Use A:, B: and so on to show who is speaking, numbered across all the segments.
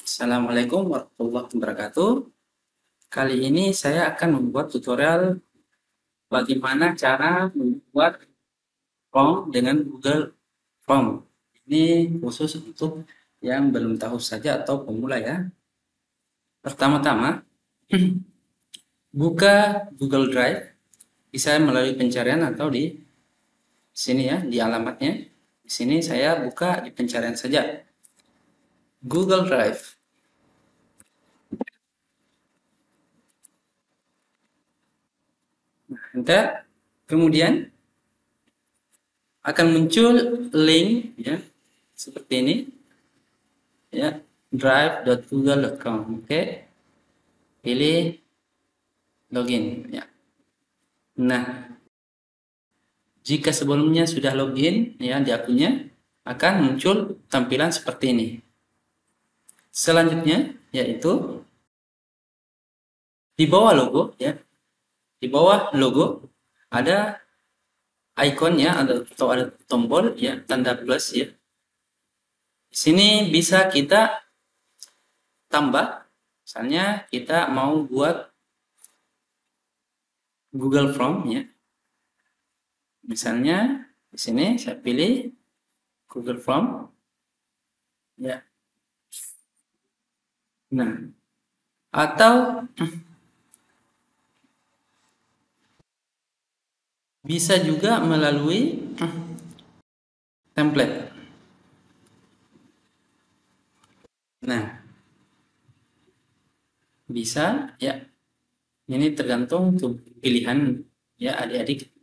A: Assalamualaikum warahmatullahi wabarakatuh. Kali ini saya akan membuat tutorial bagaimana cara membuat form dengan Google Form. Ini khusus untuk yang belum tahu saja atau pemula ya. Pertama-tama, buka Google Drive, bisa melalui pencarian atau di sini ya, di alamatnya. Di sini saya buka di pencarian saja. Google Drive. Enter. Kemudian akan muncul link ya seperti ini ya, drive.google.com. Oke, pilih login ya. Nah, jika sebelumnya sudah login ya di akunnya, akan muncul tampilan seperti ini. Selanjutnya yaitu di bawah logo ya, di bawah logo ada ikonnya atau ada tombol ya, tanda plus ya. Di sini bisa kita tambah, misalnya kita mau buat Google Form ya. Misalnya di sini saya pilih Google Form ya. Nah, atau bisa juga melalui template. Nah, bisa ya. Ini tergantung tuh pilihan ya adik-adik.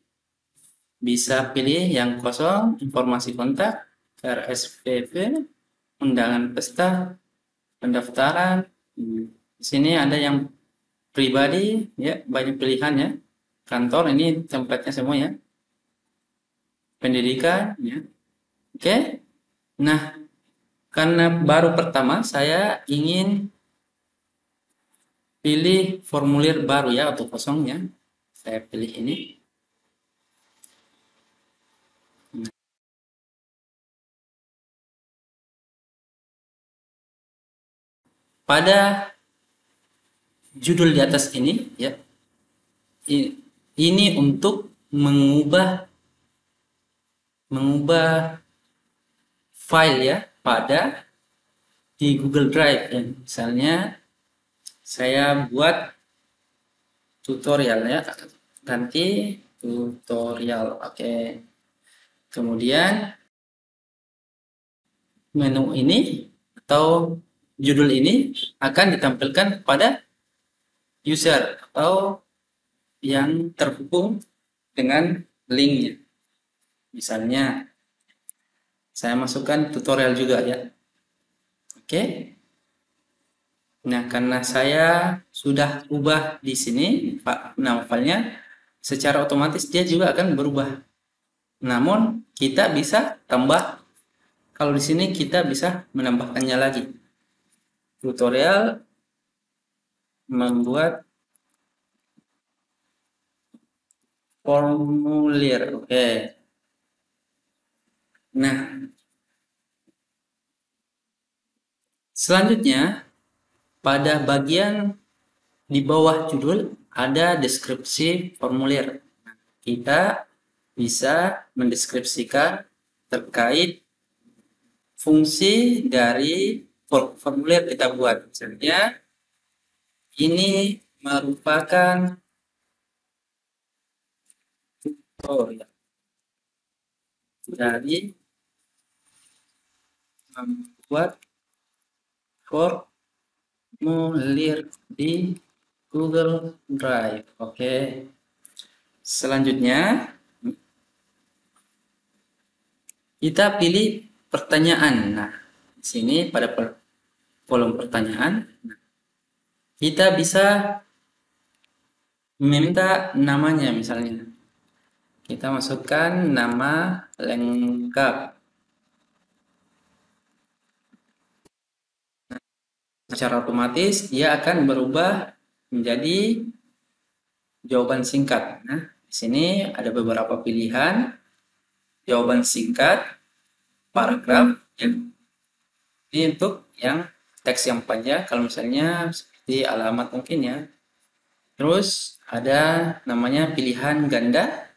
A: Bisa pilih yang kosong, informasi kontak, RSVP, undangan pesta, pendaftaran. Di sini ada yang pribadi ya, banyak pilihan ya. Kantor ini tempatnya semua ya. Pendidikan ya. Oke. Nah, karena baru pertama saya ingin pilih formulir baru ya atau kosongnya. Saya pilih ini. Pada judul di atas ini ya. Ini untuk mengubah file ya pada di Google Drive ya. Misalnya saya buat tutorial ya, ganti tutorial. Oke. Kemudian menu ini atau judul ini akan ditampilkan pada user atau yang terhubung dengan linknya. Misalnya saya masukkan tutorial juga ya. Oke. Nah, karena saya sudah ubah di sini nama filenya, secara otomatis dia juga akan berubah. Namun kita bisa tambah, kalau di sini kita bisa menambahkannya lagi. Tutorial membuat formulir. Oke. Nah, selanjutnya pada bagian di bawah judul ada deskripsi formulir. Kita bisa mendeskripsikan terkait fungsi dari formulir kita buat. Misalnya ini merupakan tutorial dari membuat formulir di Google Drive. Oke. Selanjutnya kita pilih pertanyaan. Nah, di sini pada kolom pertanyaan kita bisa meminta namanya, misalnya kita masukkan nama lengkap. Secara otomatis dia akan berubah menjadi jawaban singkat. Nah, di sini ada beberapa pilihan jawaban singkat, paragraf ya. Ini untuk yang teks yang panjang, kalau misalnya seperti alamat mungkin ya. Terus ada namanya pilihan ganda,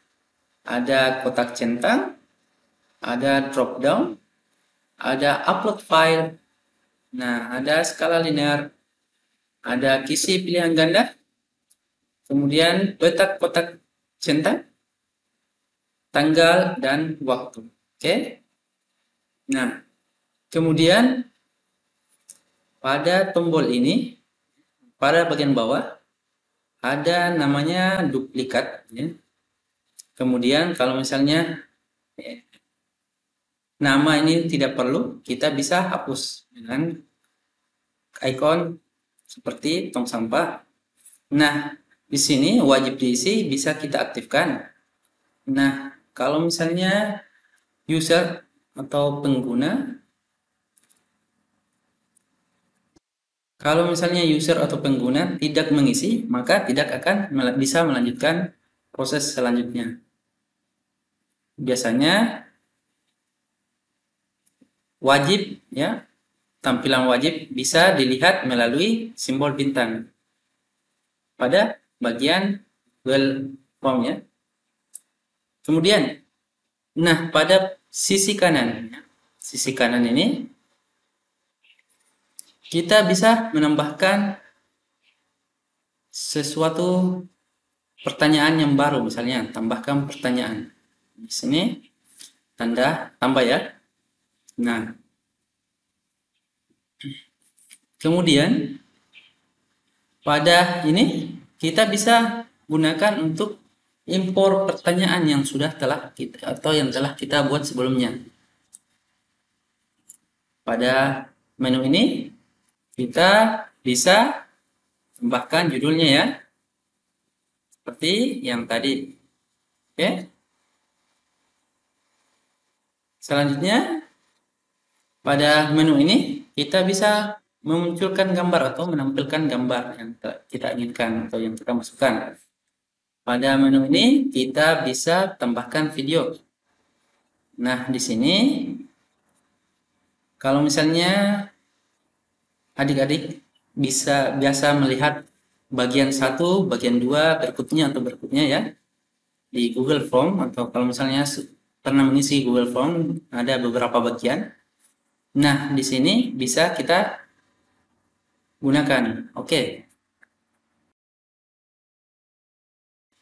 A: ada kotak centang, ada drop down, ada upload file. Nah, ada skala linear, ada kisi pilihan ganda, kemudian letak kotak centang, tanggal, dan waktu. Oke. Nah, kemudian pada tombol ini, pada bagian bawah, ada namanya duplikat. Ya. Kemudian kalau misalnya nama ini tidak perlu, kita bisa hapus dengan ikon seperti tong sampah. Nah, di sini wajib diisi bisa kita aktifkan. Nah, kalau misalnya user atau pengguna, kalau misalnya user atau pengguna tidak mengisi, maka tidak akan bisa melanjutkan proses selanjutnya. Biasanya wajib ya, tampilan wajib bisa dilihat melalui simbol bintang pada bagian Google Form ya. Kemudian, nah pada sisi kanan ini kita bisa menambahkan sesuatu pertanyaan yang baru, misalnya tambahkan pertanyaan. Di sini tanda tambah ya. Nah, kemudian pada ini kita bisa gunakan untuk impor pertanyaan yang telah kita buat sebelumnya. Pada menu ini kita bisa tambahkan judulnya ya, seperti yang tadi. Oke. Selanjutnya pada menu ini kita bisa memunculkan gambar atau menampilkan gambar yang kita inginkan atau yang kita masukkan. Pada menu ini kita bisa tambahkan video. Nah, di sini kalau misalnya adik-adik biasa melihat bagian 1, bagian 2, berikutnya ya di Google Form, atau kalau misalnya pernah mengisi Google Form ada beberapa bagian. Nah, di sini bisa kita gunakan. Oke.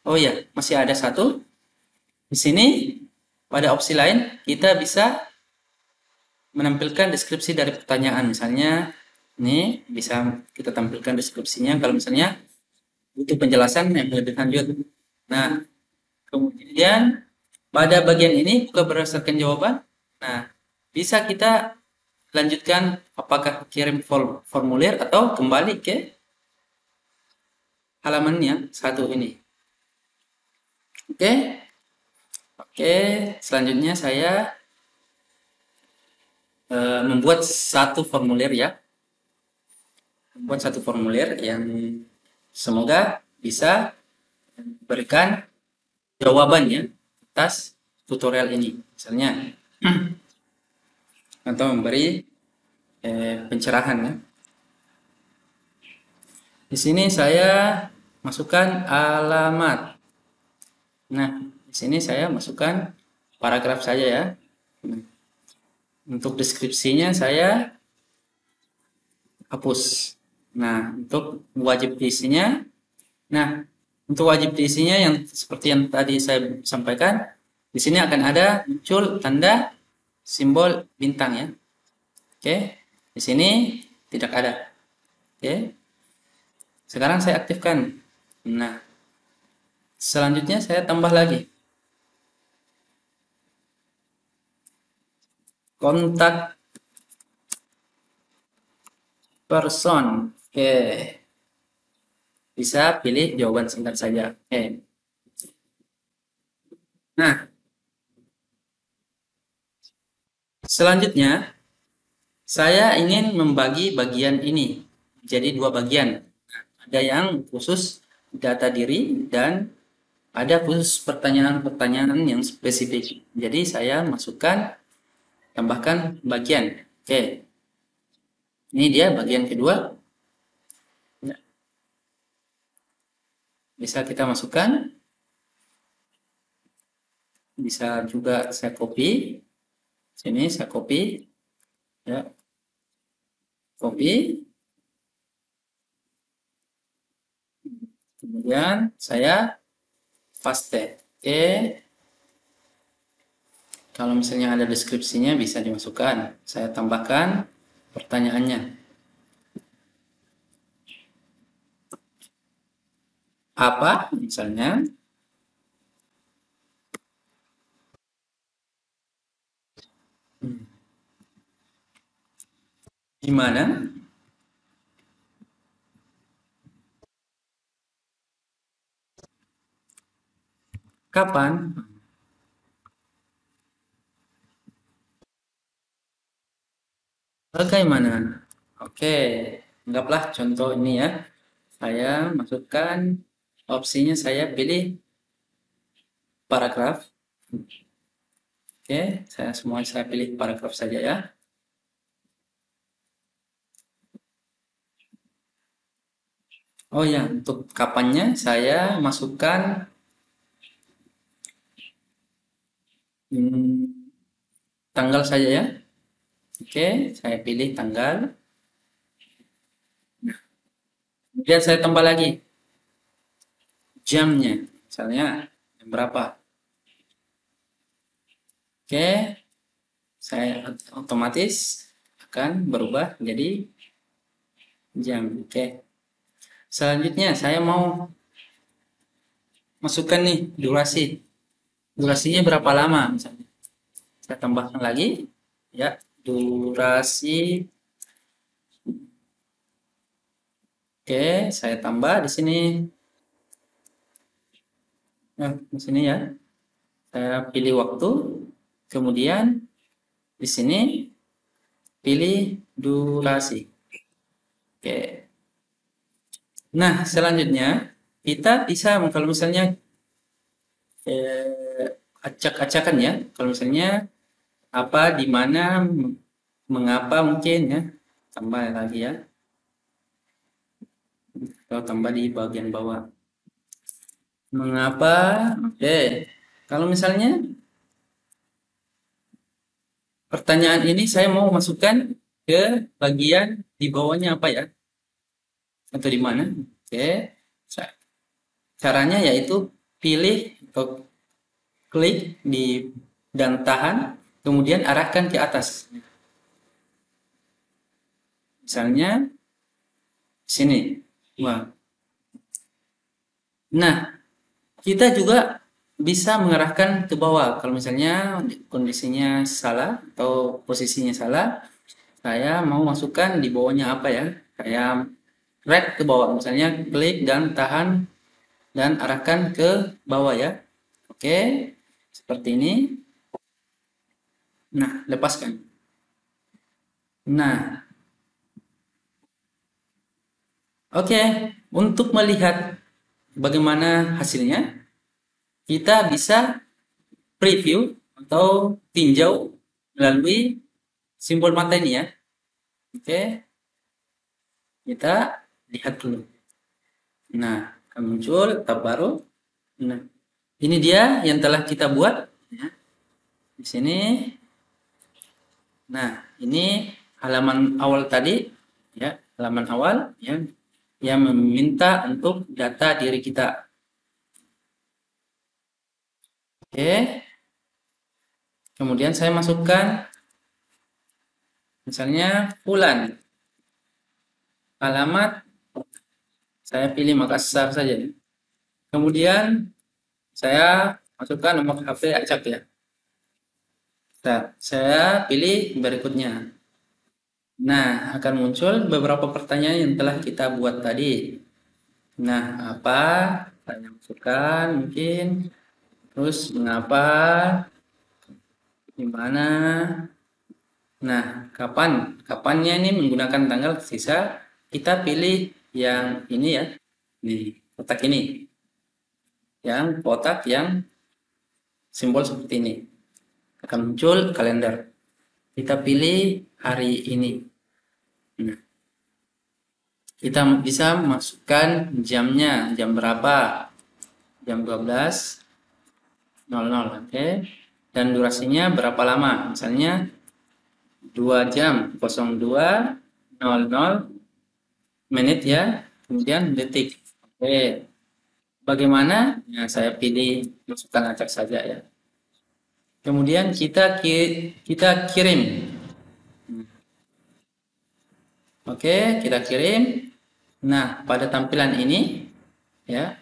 A: Oh ya, masih ada satu. Di sini pada opsi lain kita bisa menampilkan deskripsi dari pertanyaan. Misalnya ini bisa kita tampilkan deskripsinya kalau misalnya butuh penjelasan yang lebih lanjut. Nah, kemudian pada bagian ini buka berdasarkan jawaban. Nah, bisa kita lanjutkan apakah kirim formulir atau kembali ke halaman yang satu ini. Oke. Oke, selanjutnya saya membuat satu formulir ya. Membuat satu formulir yang semoga bisa berikan jawabannya atas tutorial ini. Misalnya atau memberi pencerahan ya. Di sini saya masukkan alamat. Nah, di sini saya masukkan paragraf saja ya. Untuk deskripsinya saya hapus. Nah, untuk wajib diisinya, untuk wajib diisinya yang seperti yang tadi saya sampaikan, di sini akan ada muncul tanda simbol bintang ya. Oke, di sini tidak ada. Oke, sekarang saya aktifkan. Nah, selanjutnya saya tambah lagi kontak person. Oke, bisa pilih jawaban singkat saja. Oke. Nah, selanjutnya saya ingin membagi bagian ini jadi dua bagian. Ada yang khusus data diri dan ada khusus pertanyaan-pertanyaan yang spesifik. Jadi saya tambahkan bagian. Oke. Ini dia bagian kedua. Ya. Bisa kita masukkan. Bisa juga saya copy. Sini saya copy. Ya. Copy. Kemudian saya paste. Oke. Kalau misalnya ada deskripsinya bisa dimasukkan. Saya tambahkan pertanyaannya. Apa misalnya? Di mana? Kapan? Bagaimana? Oke, anggaplah contoh ini ya. Saya masukkan opsinya, saya pilih paragraf. Oke, saya pilih paragraf saja ya. Oh ya, untuk kapannya saya masukkan tanggal saja ya. Oke, saya pilih tanggal. Kemudian saya tambah lagi jamnya, misalnya jam berapa. Oke, saya otomatis akan berubah menjadi jam. Oke, selanjutnya saya mau masukkan nih durasi. Durasinya berapa lama misalnya. Saya tambahkan lagi ya, durasi. Oke, saya tambah di sini. Nah, di sini ya. Saya pilih waktu. Kemudian di sini pilih durasi. Oke. Nah, selanjutnya kita bisa kalau misalnya acak-acakan ya. Kalau misalnya apa, di mana, mengapa mungkin ya. Tambah lagi ya. Kalau tambah di bagian bawah. Mengapa? Oke. Kalau misalnya pertanyaan ini saya mau masukkan ke bagian di bawahnya apa ya? Atau di mana? Oke. Caranya yaitu pilih atau klik di dan tahan, kemudian arahkan ke atas. Misalnya sini. Wah. Nah, kita juga bisa mengarahkan ke bawah. Kalau misalnya kondisinya salah atau posisinya salah, saya mau masukkan di bawahnya apa ya? Saya drag ke bawah. Misalnya klik dan tahan dan arahkan ke bawah ya. Oke, seperti ini. Nah, lepaskan. Nah, oke. Untuk melihat bagaimana hasilnya, kita bisa preview atau tinjau melalui simbol mata ini ya. Oke, kita lihat dulu. Nah, akan muncul tab baru. Nah, ini dia yang telah kita buat ya. Di sini. Nah, ini halaman awal tadi ya, halaman awal ya, yang meminta untuk data diri kita. Oke. Kemudian saya masukkan misalnya Fulan. Alamat saya pilih Makassar saja. Kemudian saya masukkan nomor HP acak ya. Nah, saya pilih berikutnya. Nah, akan muncul beberapa pertanyaan yang telah kita buat tadi. Nah, apa? Tanya masukkan mungkin. Terus mengapa? Di mana? Nah, kapan? Kapannya ini menggunakan tanggal sisa. Kita pilih yang ini ya. Nih, kotak ini. Yang kotak yang simbol seperti ini. Akan muncul kalender. Kita pilih hari ini. Nah, kita bisa masukkan jamnya, jam berapa, jam 12.00, oke. Dan durasinya berapa lama, misalnya 2 jam 02.00 menit ya, kemudian detik. Oke, bagaimana? Ya, saya pilih masukkan acak saja ya. Kemudian kita kirim. Oke, kita kirim. Nah, pada tampilan ini ya,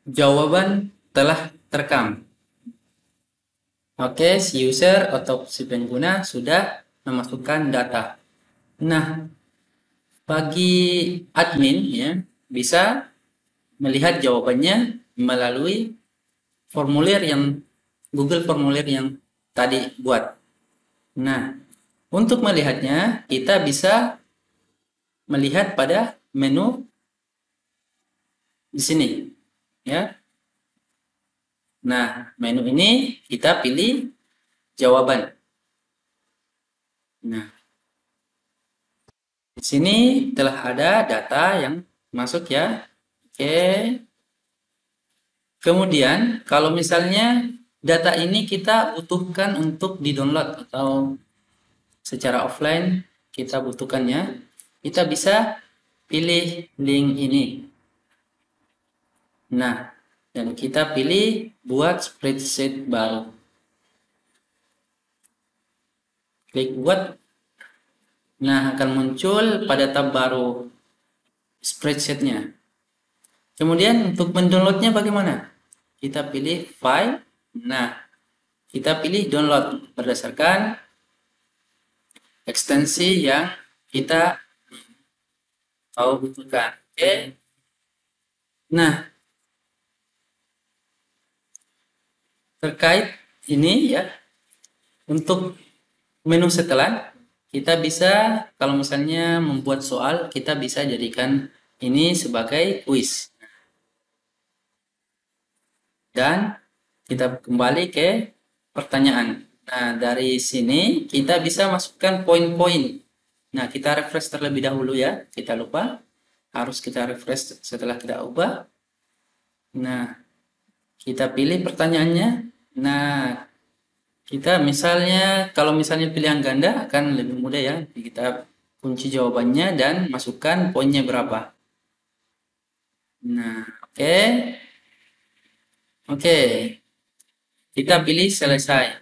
A: jawaban telah terekam. Oke, si user atau si pengguna sudah memasukkan data. Nah, bagi admin ya, bisa melihat jawabannya melalui formulir yang Google formulir yang tadi buat. Nah, untuk melihatnya kita bisa melihat pada menu di sini ya. Nah, menu ini kita pilih jawaban. Nah, di sini telah ada data yang masuk ya. Oke. Kemudian, kalau misalnya data ini kita butuhkan untuk di-download atau secara offline kita butuhkannya, kita bisa pilih link ini. Nah, dan kita pilih buat spreadsheet baru. Klik buat. Nah, akan muncul pada tab baru spreadsheetnya. Kemudian untuk mendownloadnya bagaimana? Kita pilih file. Nah, kita pilih download berdasarkan ekstensi yang kita mau butuhkan. Oke. Nah, terkait ini ya, untuk menu setelan kita bisa, kalau misalnya membuat soal, kita bisa jadikan ini sebagai quiz. Dan kita kembali ke pertanyaan. Nah, dari sini kita bisa masukkan poin-poin. Nah, kita refresh terlebih dahulu ya. Kita lupa. Harus kita refresh setelah kita ubah. Nah, kita pilih pertanyaannya. Nah, kita misalnya, kalau misalnya pilihan ganda akan lebih mudah ya. Kita kunci jawabannya dan masukkan poinnya berapa. Nah, oke. Oke, kita pilih selesai.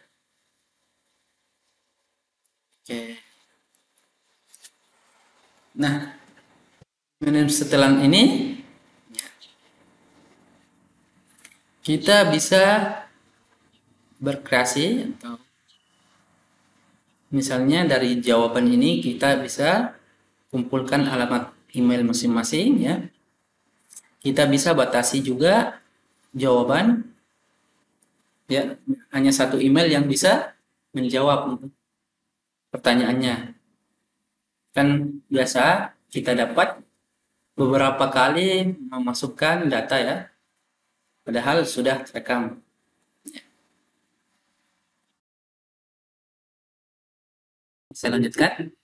A: Oke. Nah, menu setelan ini kita bisa berkreasi atau misalnya dari jawaban ini kita bisa kumpulkan alamat email masing-masing ya. Kita bisa batasi juga jawaban ya, hanya satu email yang bisa menjawab pertanyaannya. Kan biasa kita dapat beberapa kali memasukkan data ya, padahal sudah terekam. Saya lanjutkan.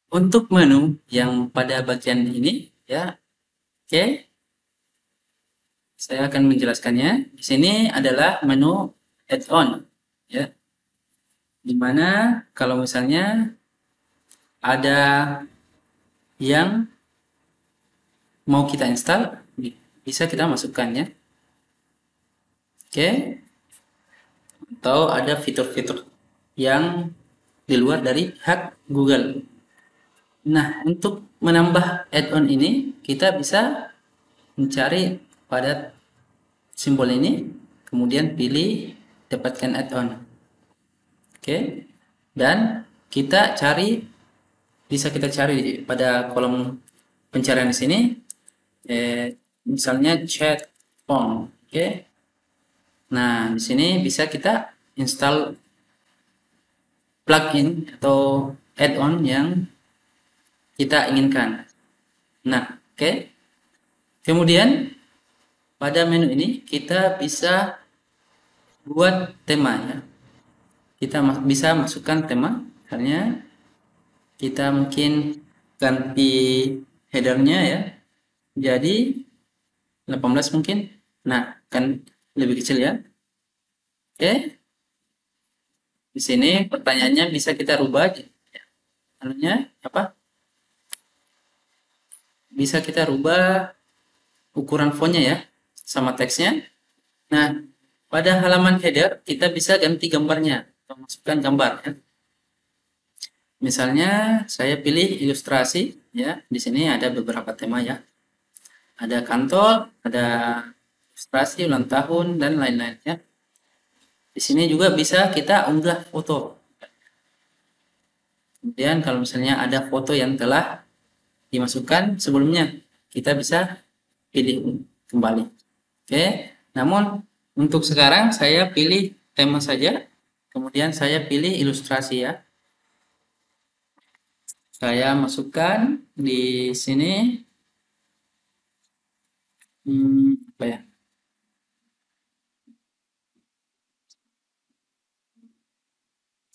A: Untuk menu yang pada bagian ini ya, oke. Saya akan menjelaskannya. Di sini adalah menu add-on ya. Dimana kalau misalnya ada yang mau kita install, bisa kita masukkan ya. Oke. Atau ada fitur-fitur yang di luar dari hak Google. Nah, untuk menambah add-on ini, kita bisa mencari pada simbol ini, kemudian pilih dapatkan add-on. Oke. Dan kita cari, bisa kita cari pada kolom pencarian di sini, misalnya chat phone. Oke. Nah, di sini bisa kita install plugin atau add-on yang kita inginkan. Nah, oke. Kemudian pada menu ini kita bisa buat tema ya. Kita bisa masukkan tema, misalnya kita mungkin ganti headernya ya, jadi 18 mungkin. Nah, kan lebih kecil ya. Oke, di sini pertanyaannya bisa kita rubah. Anunya apa? Bisa kita rubah ukuran fontnya ya, sama teksnya. Nah, pada halaman header kita bisa ganti gambarnya, atau masukkan gambar ya. Misalnya saya pilih ilustrasi ya. Di sini ada beberapa tema ya. Ada kantor, ada ilustrasi ulang tahun dan lain-lain ya. Di sini juga bisa kita unggah foto. Kemudian kalau misalnya ada foto yang telah dimasukkan sebelumnya, kita bisa pilih kembali. Oke. Namun untuk sekarang saya pilih tema saja. Kemudian saya pilih ilustrasi ya. Saya masukkan di sini apa ya?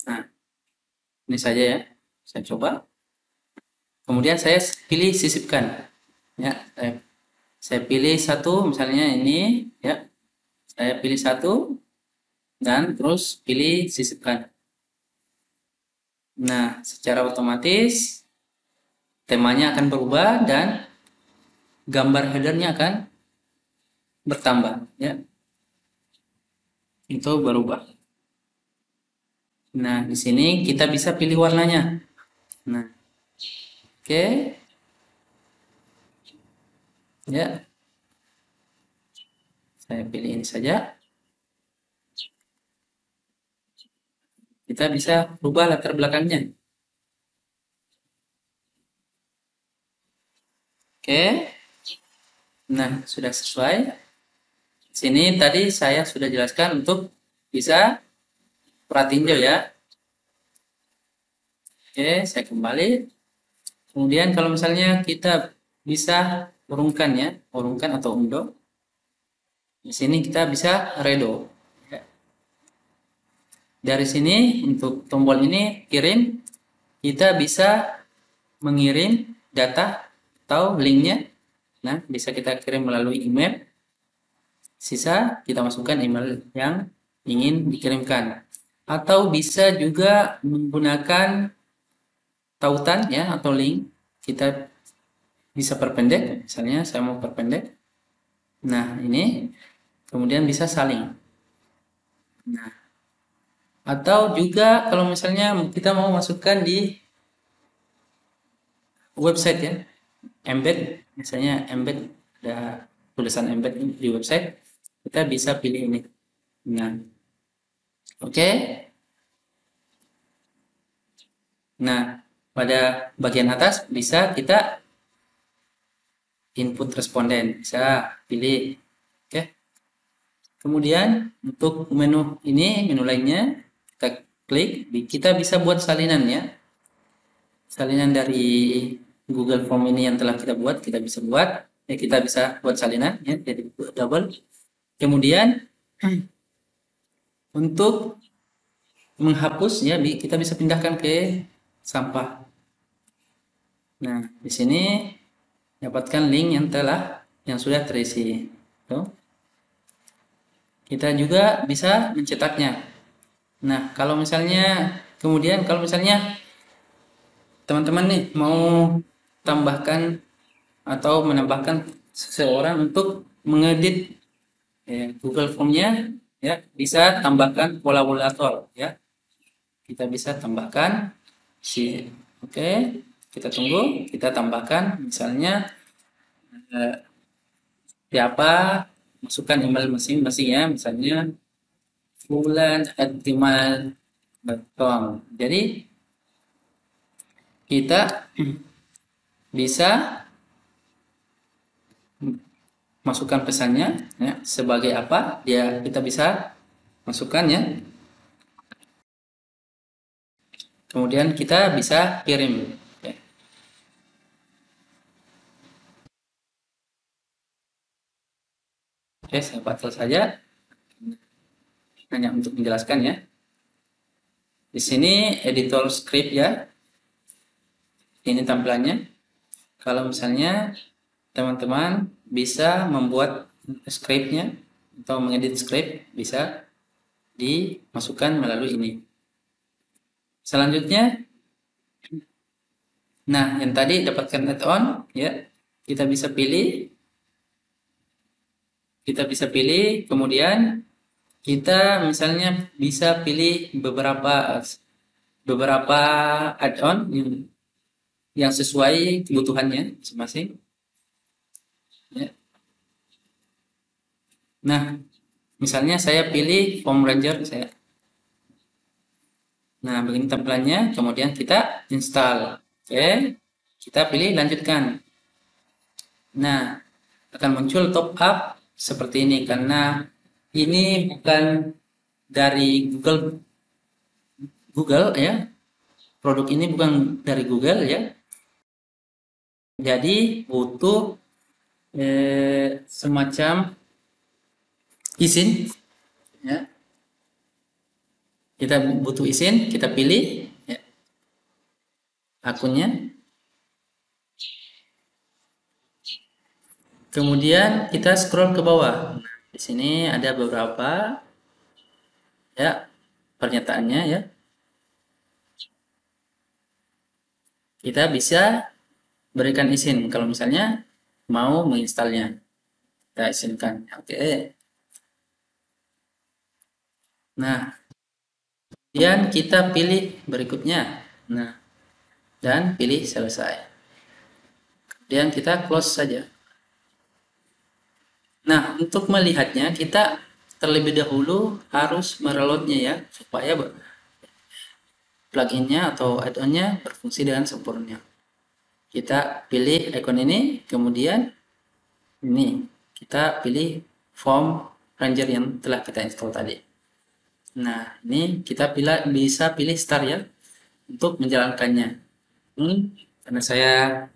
A: Nah, ini saja ya. Saya coba. Kemudian saya pilih sisipkan. Ya, saya pilih satu misalnya ini ya. Saya pilih satu dan terus pilih sisipkan. Nah, secara otomatis temanya akan berubah dan gambar headernya akan bertambah ya. Itu berubah. Nah, di sini kita bisa pilih warnanya. Nah, oke. Ya, saya pilih ini saja. Kita bisa rubah latar belakangnya. Oke. Nah, sudah sesuai. Sini tadi saya sudah jelaskan untuk bisa pratinjau ya. Oke, saya kembali. Kemudian kalau misalnya kita bisa urungkan ya, urungkan atau undo. Di sini kita bisa redo. Ya. Dari sini untuk tombol ini kirim, kita bisa mengirim data atau linknya. Nah, bisa kita kirim melalui email. Sisa kita masukkan email yang ingin dikirimkan. Atau bisa juga menggunakan tautan ya atau link. Kita bisa perpendek, misalnya saya mau perpendek. Nah, ini kemudian bisa saling. Nah, atau juga kalau misalnya kita mau masukkan di website ya, embed, misalnya embed, ada tulisan embed di website, kita bisa pilih ini. Nah, oke. Nah, pada bagian atas bisa kita input responden, bisa pilih. Oke. Kemudian untuk menu ini, menu lainnya, kita klik, kita bisa buat salinan ya. Salinan dari Google Form ini yang telah kita buat, kita bisa buat. Ya, kita bisa buat salinan ya, jadi double. Kemudian untuk menghapus ya, kita bisa pindahkan ke sampah. Nah, di sini dapatkan link yang sudah terisi. Tuh. Kita juga bisa mencetaknya. Nah, kalau misalnya kemudian kalau misalnya teman-teman nih mau tambahkan atau menambahkan seseorang untuk mengedit ya, Google Form-nya ya, bisa tambahkan kolaborator ya. Kita bisa tambahkan oke, kita tunggu, kita tambahkan misalnya siapa, masukkan email masing-masing ya, misalnya fulan@gmail.com. Jadi kita bisa masukkan pesannya ya, sebagai apa dia kita bisa masukkan ya, kemudian kita bisa kirim ya. Oke, saya batal saja hanya untuk menjelaskan ya. Di sini editor script ya, ini tampilannya. Kalau misalnya teman-teman bisa membuat scriptnya atau mengedit script, bisa dimasukkan melalui ini. Selanjutnya, nah yang tadi dapatkan add-on ya, kita bisa pilih, kemudian kita misalnya bisa pilih beberapa add-on yang sesuai kebutuhannya masing-masing. Ya. Nah, misalnya saya pilih Form Ranger saya. Nah, begini tampilannya. Kemudian kita install. Oke, kita pilih lanjutkan. Nah, akan muncul top up seperti ini karena ini bukan dari Google ya. Produk ini bukan dari Google ya. Jadi butuh semacam izin ya. Kita butuh izin, kita pilih ya, akunnya. Kemudian kita scroll ke bawah. Nah, di sini ada beberapa ya pernyataannya ya. Kita bisa berikan izin kalau misalnya mau menginstalnya. Kita izinkan. Oke. Nah, kemudian kita pilih berikutnya. Nah, dan pilih selesai. Kemudian kita close saja. Nah, untuk melihatnya kita terlebih dahulu harus mereloadnya ya, supaya pluginnya atau add-onnya berfungsi dengan sempurna. Kita pilih icon ini, kemudian ini kita pilih Form Ranger yang telah kita install tadi. Nah, ini kita bisa pilih start ya untuk menjalankannya. Karena saya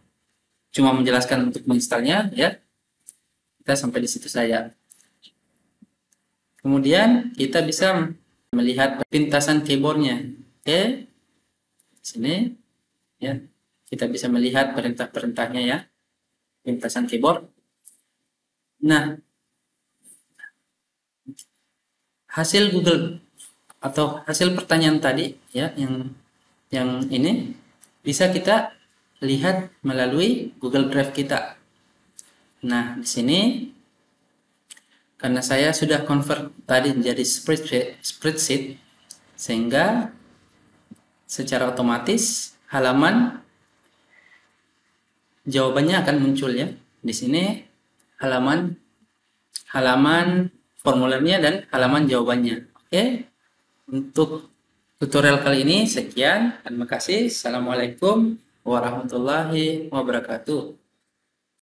A: cuma menjelaskan untuk menginstalnya ya, kita sampai di situ saja. Kemudian kita bisa melihat pintasan keyboardnya. Oke, sini ya kita bisa melihat perintah-perintahnya ya, pintasan keyboard. Nah, hasil Google atau hasil pertanyaan tadi ya, yang ini bisa kita lihat melalui Google Drive kita. Nah, di sini karena saya sudah convert tadi menjadi spreadsheet, sehingga secara otomatis halaman jawabannya akan muncul ya. Di sini halaman formulernya dan halaman jawabannya. Oke. Untuk tutorial kali ini sekian. Terima kasih. Assalamualaikum warahmatullahi wabarakatuh.